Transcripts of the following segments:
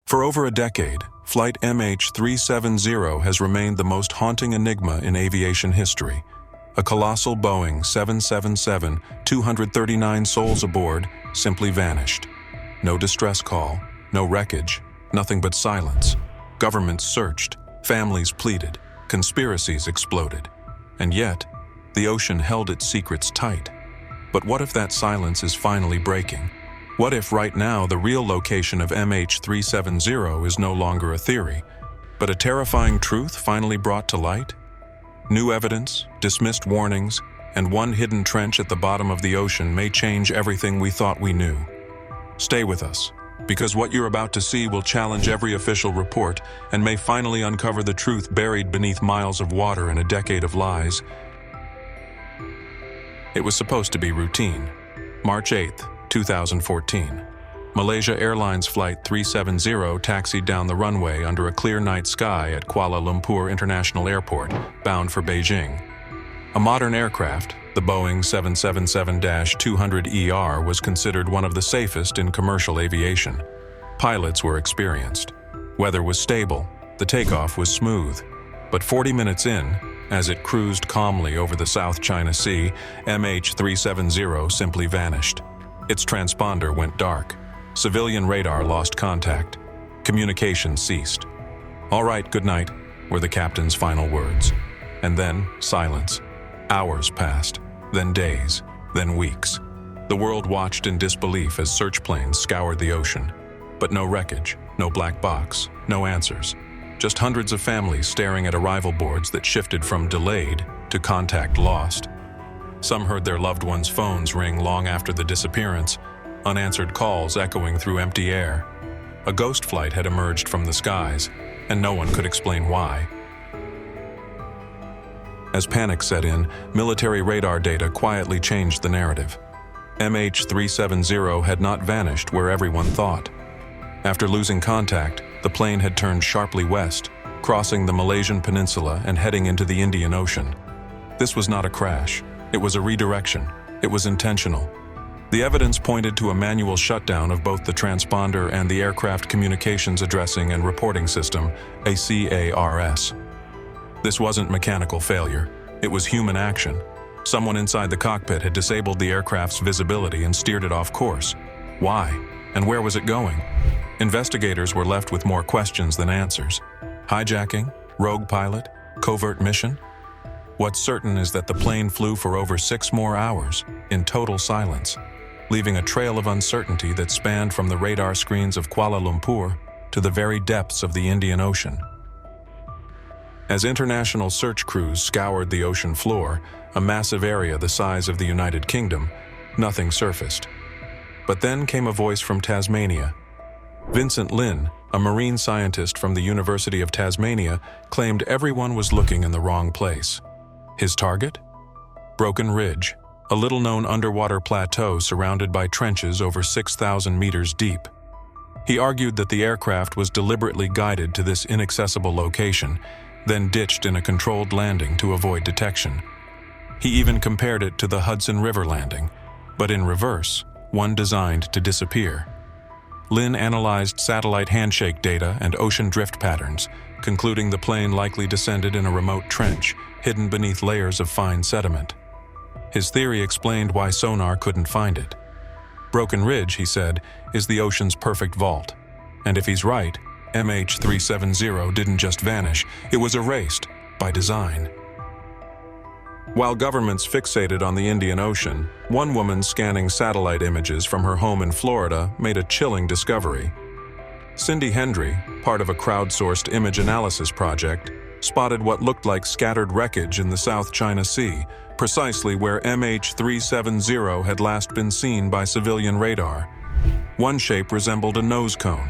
For over a decade, Flight MH370 has remained the most haunting enigma in aviation history. A colossal Boeing 777, 239 souls aboard, simply vanished. No distress call, no wreckage, nothing but silence. Governments searched, families pleaded, conspiracies exploded. And yet, the ocean held its secrets tight. But what if that silence is finally breaking? What if right now the real location of MH370 is no longer a theory, but a terrifying truth finally brought to light? New evidence, dismissed warnings, and one hidden trench at the bottom of the ocean may change everything we thought we knew. Stay with us, because what you're about to see will challenge every official report and may finally uncover the truth buried beneath miles of water and a decade of lies. It was supposed to be routine. March 8, 2014. Malaysia Airlines Flight 370 taxied down the runway under a clear night sky at Kuala Lumpur International Airport, bound for Beijing. A modern aircraft, the Boeing 777-200ER, was considered one of the safest in commercial aviation. Pilots were experienced. Weather was stable. The takeoff was smooth. But 40 minutes in, as it cruised calmly over the South China Sea, MH370 simply vanished. Its transponder went dark. Civilian radar lost contact. Communication ceased. "All right, good night," were the captain's final words. And then, silence. Hours passed, then days, then weeks. The world watched in disbelief as search planes scoured the ocean. But no wreckage, no black box, no answers. Just hundreds of families staring at arrival boards that shifted from delayed to contact lost. Some heard their loved ones' phones ring long after the disappearance, unanswered calls echoing through empty air. A ghost flight had emerged from the skies, and no one could explain why. As panic set in, military radar data quietly changed the narrative. MH370 had not vanished where everyone thought. After losing contact, the plane had turned sharply west, crossing the Malaysian peninsula and heading into the Indian Ocean. This was not a crash. It was a redirection. It was intentional. The evidence pointed to a manual shutdown of both the transponder and the Aircraft Communications Addressing and Reporting System, ACARS. This wasn't mechanical failure. It was human action. Someone inside the cockpit had disabled the aircraft's visibility and steered it off course. Why? And where was it going? Investigators were left with more questions than answers. Hijacking? Rogue pilot? Covert mission? What's certain is that the plane flew for over 6 more hours, in total silence, leaving a trail of uncertainty that spanned from the radar screens of Kuala Lumpur to the very depths of the Indian Ocean. As international search crews scoured the ocean floor, a massive area the size of the United Kingdom, nothing surfaced. But then came a voice from Tasmania. Vincent Lin, a marine scientist from the University of Tasmania, claimed everyone was looking in the wrong place. His target? Broken Ridge, a little-known underwater plateau surrounded by trenches over 6,000 meters deep. He argued that the aircraft was deliberately guided to this inaccessible location, then ditched in a controlled landing to avoid detection. He even compared it to the Hudson River landing, but in reverse, one designed to disappear. Lin analyzed satellite handshake data and ocean drift patterns, concluding the plane likely descended in a remote trench, hidden beneath layers of fine sediment. His theory explained why sonar couldn't find it. Broken Ridge, he said, is the ocean's perfect vault. And if he's right, MH370 didn't just vanish, it was erased by design. While governments fixated on the Indian Ocean, one woman scanning satellite images from her home in Florida made a chilling discovery. Cindy Hendry, part of a crowdsourced image analysis project, spotted what looked like scattered wreckage in the South China Sea, precisely where MH370 had last been seen by civilian radar. One shape resembled a nose cone,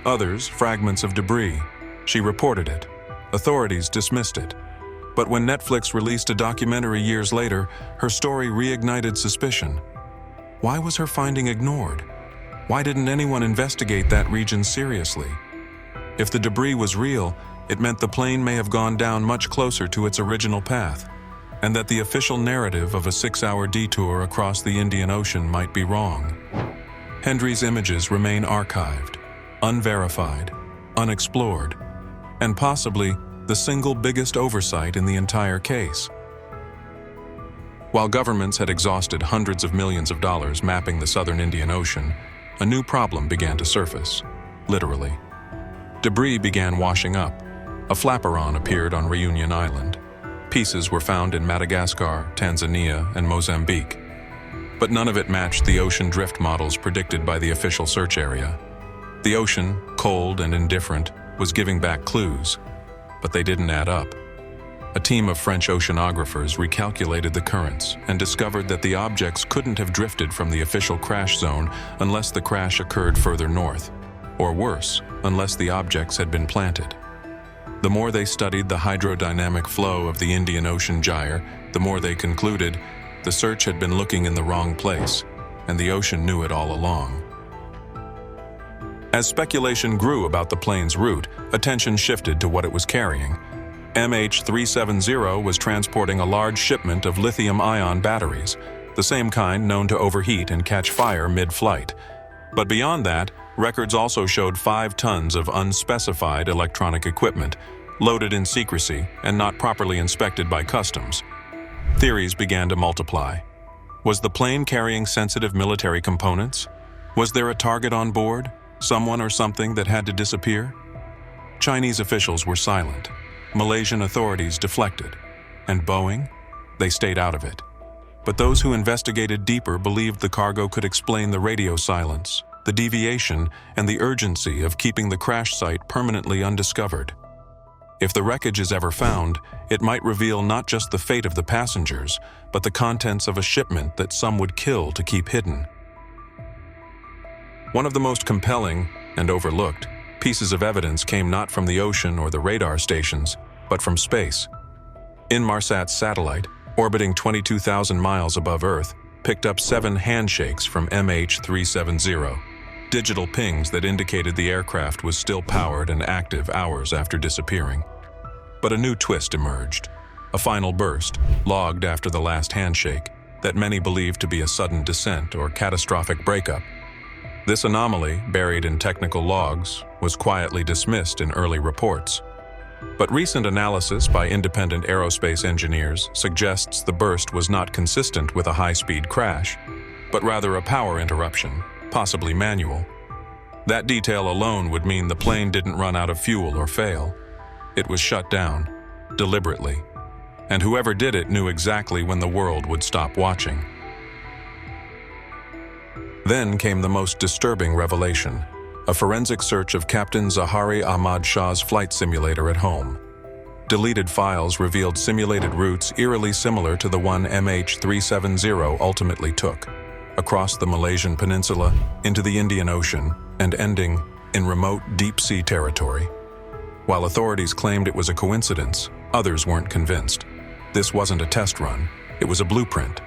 others fragments of debris. She reported it. Authorities dismissed it. But when Netflix released a documentary years later, her story reignited suspicion. Why was her finding ignored? Why didn't anyone investigate that region seriously? If the debris was real, it meant the plane may have gone down much closer to its original path, and that the official narrative of a 6-hour detour across the Indian Ocean might be wrong. Hendry's images remain archived, unverified, unexplored, and possibly the single biggest oversight in the entire case. While governments had exhausted hundreds of millions of dollars mapping the southern Indian Ocean, a new problem began to surface, literally. Debris began washing up. A flaperon appeared on Reunion Island. Pieces were found in Madagascar, Tanzania, and Mozambique. But none of it matched the ocean drift models predicted by the official search area. The ocean, cold and indifferent, was giving back clues, but they didn't add up. A team of French oceanographers recalculated the currents and discovered that the objects couldn't have drifted from the official crash zone unless the crash occurred further north, or worse, unless the objects had been planted. The more they studied the hydrodynamic flow of the Indian Ocean gyre, the more they concluded the search had been looking in the wrong place, and the ocean knew it all along. As speculation grew about the plane's route, attention shifted to what it was carrying. MH370 was transporting a large shipment of lithium-ion batteries, the same kind known to overheat and catch fire mid-flight. But beyond that, records also showed 5 tons of unspecified electronic equipment, loaded in secrecy and not properly inspected by customs. Theories began to multiply. Was the plane carrying sensitive military components? Was there a target on board? Someone or something that had to disappear? Chinese officials were silent. Malaysian authorities deflected. And Boeing? They stayed out of it. But those who investigated deeper believed the cargo could explain the radio silence, the deviation, and the urgency of keeping the crash site permanently undiscovered. If the wreckage is ever found, it might reveal not just the fate of the passengers, but the contents of a shipment that some would kill to keep hidden. One of the most compelling, and overlooked, pieces of evidence came not from the ocean or the radar stations, but from space. Inmarsat's satellite, orbiting 22,000 miles above Earth, picked up 7 handshakes from MH370, digital pings that indicated the aircraft was still powered and active hours after disappearing. But a new twist emerged. A final burst, logged after the last handshake, that many believed to be a sudden descent or catastrophic breakup. This anomaly, buried in technical logs, was quietly dismissed in early reports. But recent analysis by independent aerospace engineers suggests the burst was not consistent with a high-speed crash, but rather a power interruption, possibly manual. That detail alone would mean the plane didn't run out of fuel or fail. It was shut down, deliberately, and whoever did it knew exactly when the world would stop watching. Then came the most disturbing revelation, a forensic search of Captain Zahari Ahmad Shah's flight simulator at home. Deleted files revealed simulated routes eerily similar to the one MH370 ultimately took, across the Malaysian peninsula, into the Indian Ocean, and ending in remote deep-sea territory. While authorities claimed it was a coincidence, others weren't convinced. This wasn't a test run, it was a blueprint,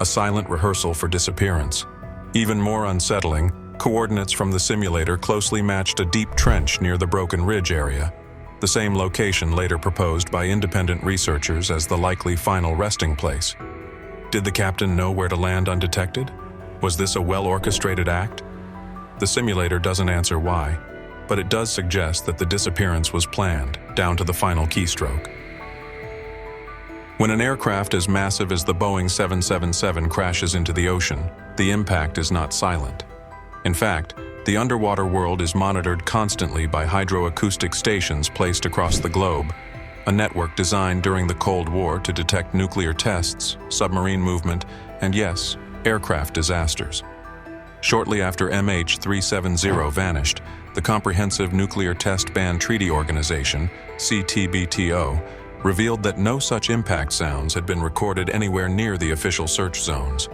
a silent rehearsal for disappearance. Even more unsettling, coordinates from the simulator closely matched a deep trench near the Broken Ridge area, the same location later proposed by independent researchers as the likely final resting place. Did the captain know where to land undetected? Was this a well-orchestrated act? The simulator doesn't answer why, but it does suggest that the disappearance was planned, down to the final keystroke. When an aircraft as massive as the Boeing 777 crashes into the ocean, the impact is not silent. In fact, the underwater world is monitored constantly by hydroacoustic stations placed across the globe, a network designed during the Cold War to detect nuclear tests, submarine movement, and yes, aircraft disasters. Shortly after MH370 vanished, the Comprehensive Nuclear Test Ban Treaty Organization, CTBTO, revealed that no such impact sounds had been recorded anywhere near the official search zones.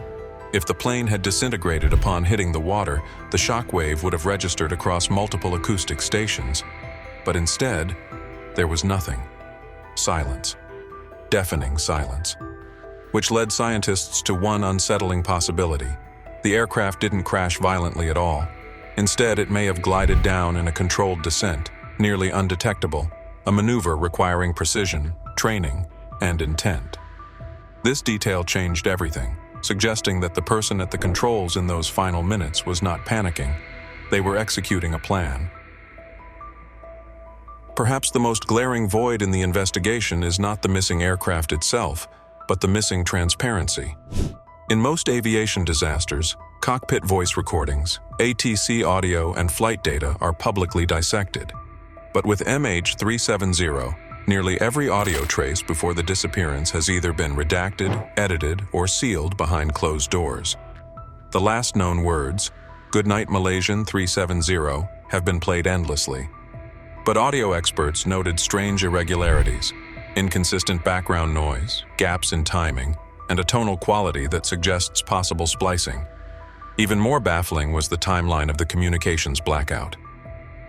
If the plane had disintegrated upon hitting the water, the shock wave would have registered across multiple acoustic stations. But instead, there was nothing. Silence. Deafening silence. Which led scientists to one unsettling possibility. The aircraft didn't crash violently at all. Instead, it may have glided down in a controlled descent, nearly undetectable, a maneuver requiring precision, training, and intent. This detail changed everything, suggesting that the person at the controls in those final minutes was not panicking. They were executing a plan. Perhaps the most glaring void in the investigation is not the missing aircraft itself, but the missing transparency. In most aviation disasters, cockpit voice recordings, ATC audio, and flight data are publicly dissected. But with MH370, nearly every audio trace before the disappearance has either been redacted, edited, or sealed behind closed doors. The last known words, "Goodnight Malaysian 370, have been played endlessly. But audio experts noted strange irregularities, inconsistent background noise, gaps in timing, and a tonal quality that suggests possible splicing. Even more baffling was the timeline of the communications blackout.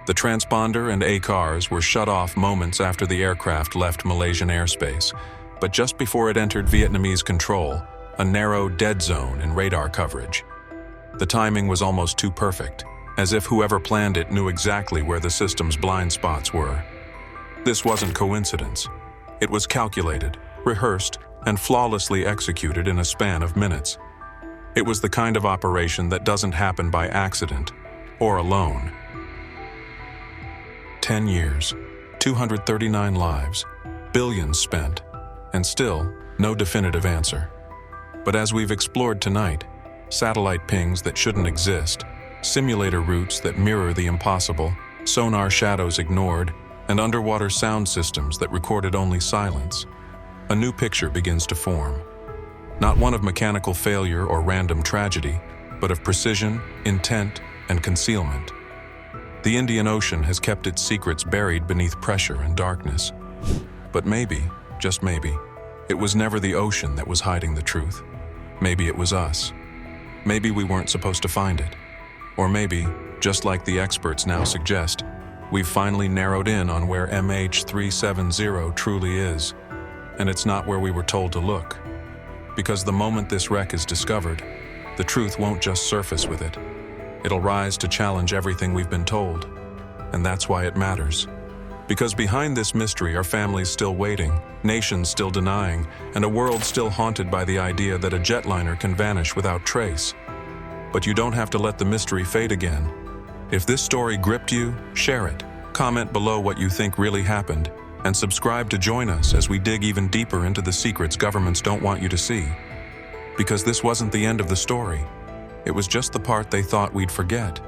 The transponder and ACARs were shut off moments after the aircraft left Malaysian airspace, but just before it entered Vietnamese control, a narrow dead zone in radar coverage. The timing was almost too perfect, as if whoever planned it knew exactly where the system's blind spots were. This wasn't coincidence. It was calculated, rehearsed, and flawlessly executed in a span of minutes. It was the kind of operation that doesn't happen by accident or alone. 10 years, 239 lives, billions spent, and still no definitive answer. But as we've explored tonight, satellite pings that shouldn't exist, simulator routes that mirror the impossible, sonar shadows ignored, and underwater sound systems that recorded only silence, a new picture begins to form. Not one of mechanical failure or random tragedy, but of precision, intent, and concealment. The Indian Ocean has kept its secrets buried beneath pressure and darkness. But maybe, just maybe, it was never the ocean that was hiding the truth. Maybe it was us. Maybe we weren't supposed to find it. Or maybe, just like the experts now suggest, we've finally narrowed in on where MH370 truly is. And it's not where we were told to look. Because the moment this wreck is discovered, the truth won't just surface with it. It'll rise to challenge everything we've been told. And that's why it matters. Because behind this mystery are families still waiting, nations still denying, and a world still haunted by the idea that a jetliner can vanish without trace. But you don't have to let the mystery fade again. If this story gripped you, share it. Comment below what you think really happened, and subscribe to join us as we dig even deeper into the secrets governments don't want you to see. Because this wasn't the end of the story. It was just the part they thought we'd forget.